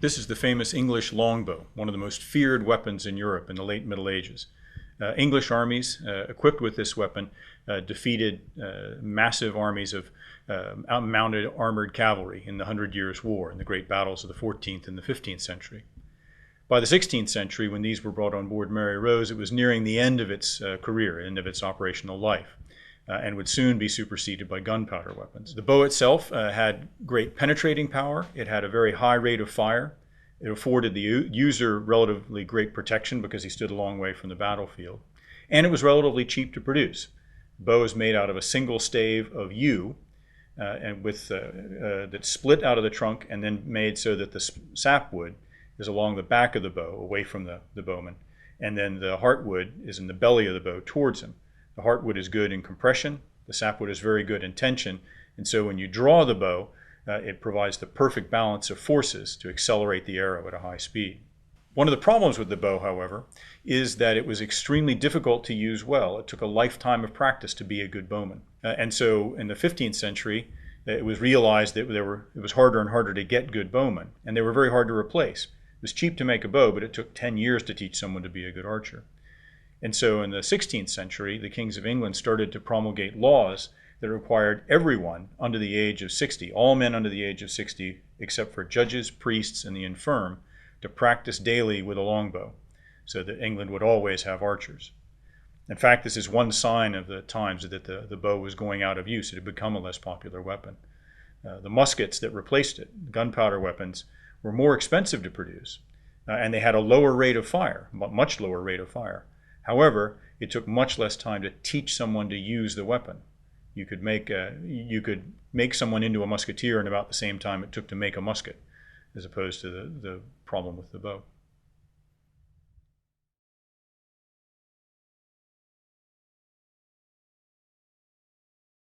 This is the famous English longbow, one of the most feared weapons in Europe in the late Middle Ages. English armies equipped with this weapon defeated massive armies of mounted armored cavalry in the Hundred Years' War, in the great battles of the 14th and the 15th century. By the 16th century, when these were brought on board Mary Rose, it was nearing the end of its career, end of its operational life, and would soon be superseded by gunpowder weapons. The bow itself had great penetrating power. It had a very high rate of fire. It afforded the user relatively great protection because he stood a long way from the battlefield. And it was relatively cheap to produce. The bow is made out of a single stave of yew and that's split out of the trunk and then made so that the sapwood is along the back of the bow, away from the bowman. And then the heartwood is in the belly of the bow towards him. The heartwood is good in compression. The sapwood is very good in tension. And so when you draw the bow, it provides the perfect balance of forces to accelerate the arrow at a high speed. One of the problems with the bow, however, is that it was extremely difficult to use well. It took a lifetime of practice to be a good bowman. And so in the 15th century, it was realized that it was harder and harder to get good bowmen, and they were very hard to replace. It was cheap to make a bow, but it took 10 years to teach someone to be a good archer. And so in the 16th century, the kings of England started to promulgate laws that required everyone under the age of 60, all men under the age of 60, except for judges, priests, and the infirm, to practice daily with a longbow, so that England would always have archers. In fact, this is one sign of the times that the bow was going out of use. It had become a less popular weapon. The muskets that replaced it, gunpowder weapons, were more expensive to produce, and they had a lower rate of fire, much lower rate of fire. However, it took much less time to teach someone to use the weapon. You could make someone into a musketeer in about the same time it took to make a musket, as opposed to the problem with the bow.